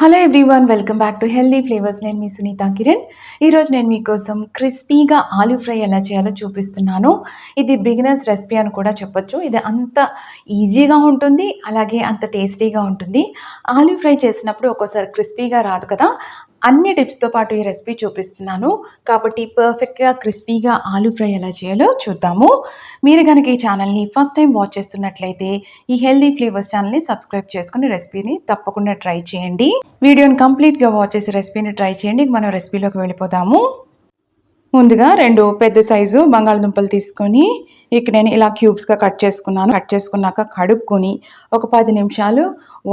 Hello everyone, welcome back to healthy flavours. నేను మీ సునీత కిరణ్. ఈరోజు నేను మీకోసం క్రిస్పీగా ఆలూ ఫ్రై ఎలా చేయాలో చూపిస్తున్నాను. ఇది బిగినర్స్ రెసిపీ అని కూడా చెప్పొచ్చు. ఇది అంత ఈజీగా ఉంటుంది, అలాగే అంత టేస్టీగా ఉంటుంది. ఆలూ ఫ్రై చేసినప్పుడు ఒక్కోసారి క్రిస్పీగా రాదు కదా, అన్ని టిప్స్తో పాటు ఈ రెసిపీ చూపిస్తున్నాను. కాబట్టి పర్ఫెక్ట్గా క్రిస్పీగా ఆలూ ఫ్రై ఎలా చేయాలో చూద్దాము. మీరు కనుక ఈ ఛానల్ని ఫస్ట్ టైం వాచ్ చేస్తున్నట్లయితే ఈ హెల్దీ ఫ్లేవర్స్ ఛానల్ని సబ్స్క్రైబ్ చేసుకుని రెసిపీని తప్పకుండా ట్రై చేయండి. వీడియోని కంప్లీట్గా వాచ్ చేసి రెసిపీని ట్రై చేయండి. మనం రెసిపీలోకి వెళ్ళిపోదాము. ముందుగా 2 పెద్ద సైజు బంగాళదుంపలు తీసుకొని ఇక్కడ నేను ఇలా క్యూబ్స్గా కట్ చేసుకున్నాను. కట్ చేసుకున్నాక కడుక్కొని ఒక 10 నిమిషాలు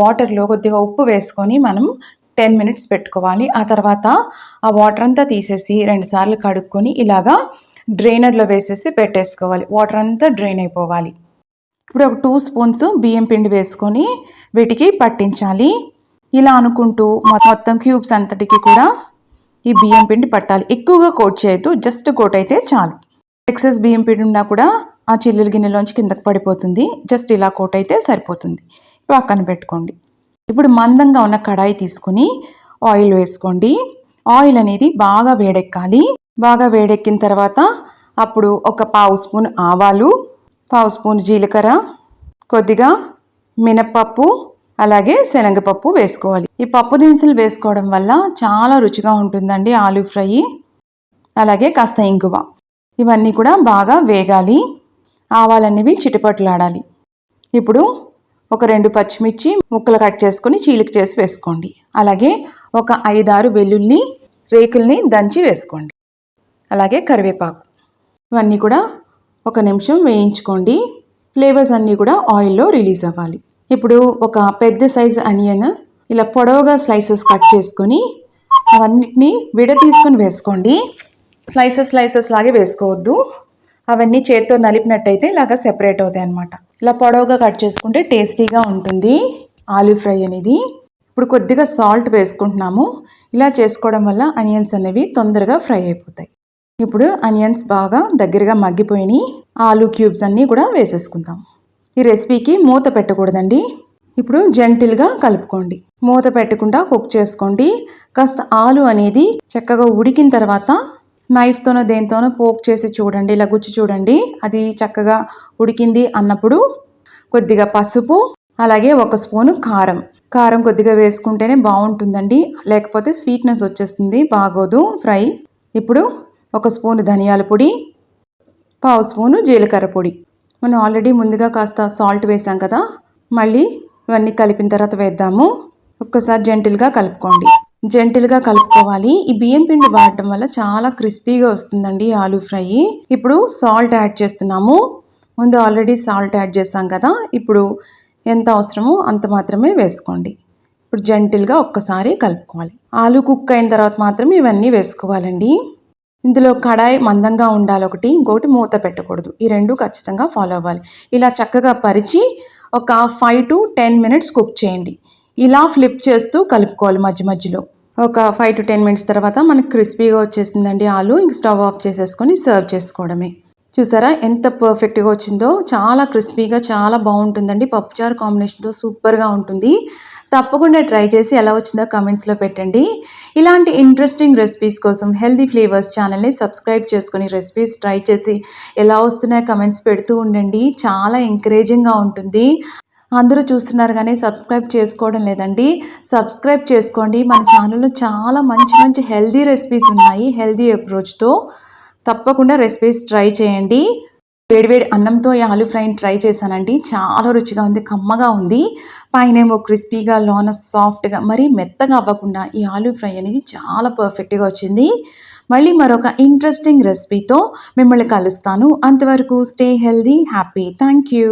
వాటర్లో కొద్దిగా ఉప్పు వేసుకొని మనం 10 మినిట్స్ పెట్టుకోవాలి. ఆ తర్వాత ఆ వాటర్ అంతా తీసేసి 2 సార్లు కడుక్కొని ఇలాగా డ్రైనర్లో వేసేసి పెట్టేసుకోవాలి. వాటర్ అంతా డ్రైన్ అయిపోవాలి. ఇప్పుడు ఒక 2 స్పూన్స్ బియ్యం పిండి వేసుకొని వీటికి పట్టించాలి. ఇలా అనుకుంటూ మొత్తం క్యూబ్స్ అంతటికి కూడా ఈ బియ్యం పిండి పట్టాలి. ఎక్కువగా కోట్ చేయొద్దు, జస్ట్ కోట్ అయితే చాలు. ఎక్సెస్ బియ్యం పిండి ఉన్నా కూడా ఆ చిల్లుల గిన్నెలోంచి కిందకు పడిపోతుంది. జస్ట్ ఇలా కోట్ అయితే సరిపోతుంది. పక్కన పెట్టుకోండి. ఇప్పుడు మందంగా ఉన్న కడాయి తీసుకొని ఆయిల్ వేసుకోండి. ఆయిల్ అనేది బాగా వేడెక్కాలి. బాగా వేడెక్కిన తర్వాత అప్పుడు ఒక 1/2 స్పూన్ ఆవాలు, 1/2 స్పూన్ జీలకర్ర, కొద్దిగా మినప్పప్పు, అలాగే శనగపప్పు వేసుకోవాలి. ఈ పప్పు దినుసులు వేసుకోవడం వల్ల చాలా రుచిగా ఉంటుందండి ఆలూ ఫ్రై. అలాగే కాస్త ఇంగువ, ఇవన్నీ కూడా బాగా వేగాలి. ఆవాలనేవి చిటపట్లాడాలి. ఇప్పుడు ఒక 2 పచ్చిమిర్చి ముక్కలు కట్ చేసుకొని చీలిక చేసి వేసుకోండి. అలాగే ఒక 5-6 వెల్లుల్లి రేకుల్ని దంచి వేసుకోండి. అలాగే కరివేపాకు, ఇవన్నీ కూడా 1 నిమిషం వేయించుకోండి. ఫ్లేవర్స్ అన్నీ కూడా ఆయిల్లో రిలీజ్ అవ్వాలి. ఇప్పుడు ఒక పెద్ద సైజు ఆనియన్ ఇలా పొడవుగా స్లైసెస్ కట్ చేసుకొని అవన్నిటిని తీసుకొని వేసుకోండి. స్లైసెస్ లాగే వేసుకోవద్దు. అవన్నీ చేత్తో నలిపినట్టయితే ఇలాగా సెపరేట్ అవుతాయి అన్నమాట. ఇలా పొడవుగా కట్ చేసుకుంటే టేస్టీగా ఉంటుంది ఆలూ ఫ్రై అనేది. ఇప్పుడు కొద్దిగా సాల్ట్ వేసుకుంటున్నాము. ఇలా చేసుకోవడం వల్ల ఆనియన్స్ అనేవి తొందరగా ఫ్రై అయిపోతాయి. ఇప్పుడు ఆనియన్స్ బాగా దగ్గరగా మగ్గిపోయినాయి. ఆలూ క్యూబ్స్ అన్నీ కూడా వేసేసుకుందాం. ఈ రెసిపీకి మూత పెట్టకూడదండి. ఇప్పుడు జెంటిల్గా కలుపుకోండి. మూత పెట్టకుండా కుక్ చేసుకోండి. కాస్త ఆలు అనేది చక్కగా ఉడికిన తర్వాత నైఫ్తోనో దేనితోనో పోక్ చేసి చూడండి. ఇలా గుచ్చి చూడండి. అది చక్కగా ఉడికింది అన్నప్పుడు కొద్దిగా పసుపు, అలాగే 1 స్పూను కారం కొద్దిగా వేసుకుంటేనే బాగుంటుందండి. లేకపోతే స్వీట్నెస్ వచ్చేస్తుంది, బాగోదు ఫ్రై. ఇప్పుడు 1 స్పూను ధనియాల పొడి, 1/2 స్పూను జీలకర్ర పొడి. మనం ఆల్రెడీ ముందుగా కాస్త సాల్ట్ వేసాం కదా, మళ్ళీ ఇవన్నీ కలిపిన తర్వాత వేద్దాము. ఒక్కసారి జెంటిల్గా కలుపుకోండి. జెంటిల్గా కలుపుకోవాలి. ఈ బియ్యం పిండి వాడటం వల్ల చాలా క్రిస్పీగా వస్తుందండి ఆలూ ఫ్రై. ఇప్పుడు సాల్ట్ యాడ్ చేస్తున్నాము. ముందు ఆల్రెడీ సాల్ట్ యాడ్ చేసాం కదా, ఇప్పుడు ఎంత అవసరమో అంత మాత్రమే వేసుకోండి. ఇప్పుడు జెంటిల్గా ఒక్కసారి కలుపుకోవాలి. ఆలూ కుక్ అయిన తర్వాత మాత్రమే ఇవన్నీ వేసుకోవాలండి. ఇందులో కడాయి మందంగా ఉండాలి ఒకటి, ఇంకోటి మూత పెట్టకూడదు. ఈ 2 ఖచ్చితంగా ఫాలో అవ్వాలి. ఇలా చక్కగా పరిచి ఒక 5 to 10 మినిట్స్ కుక్ చేయండి. ఇలా ఫ్లిప్ చేస్తూ కలుపుకోవాలి మధ్య మధ్యలో. ఒక 5 to 10 మినిట్స్ తర్వాత మనకు క్రిస్పీగా వచ్చేసిందండి ఆలు. ఇంక స్టవ్ ఆఫ్ చేసేసుకొని సర్వ్ చేసుకోవడమే. చూసారా ఎంత పర్ఫెక్ట్గా వచ్చిందో. చాలా క్రిస్పీగా చాలా బాగుంటుందండి. పప్పుచారు కాంబినేషన్తో సూపర్గా ఉంటుంది. తప్పకుండా ట్రై చేసి ఎలా వచ్చిందో కమెంట్స్లో పెట్టండి. ఇలాంటి ఇంట్రెస్టింగ్ రెసిపీస్ కోసం హెల్దీ ఫ్లేవర్స్ ఛానల్ని సబ్స్క్రైబ్ చేసుకొని రెసిపీస్ ట్రై చేసి ఎలా వస్తున్నాయో కమెంట్స్ పెడుతూ ఉండండి. చాలా ఎంకరేజింగ్గా ఉంటుంది. అందరూ చూస్తున్నారు కానీ సబ్స్క్రైబ్ చేసుకోవడం లేదండి. సబ్స్క్రైబ్ చేసుకోండి. మన ఛానల్లో చాలా మంచి హెల్దీ రెసిపీస్ ఉన్నాయి. హెల్దీ అప్రోచ్తో తప్పకుండా రెసిపీస్ ట్రై చేయండి. వేడివేడి అన్నంతో ఈ ఆలూ ఫ్రైని ట్రై చేశానండి. చాలా రుచిగా ఉంది, కమ్మగా ఉంది. పైనేమో క్రిస్పీగా, లోన సాఫ్ట్గా, మరీ మెత్తగా అవ్వకుండా ఈ ఆలూ ఫ్రై అనేది చాలా పర్ఫెక్ట్గా వచ్చింది. మళ్ళీ మరొక ఇంట్రెస్టింగ్ రెసిపీతో మిమ్మల్ని కలుస్తాను. అంతవరకు stay healthy, happy. Thank you.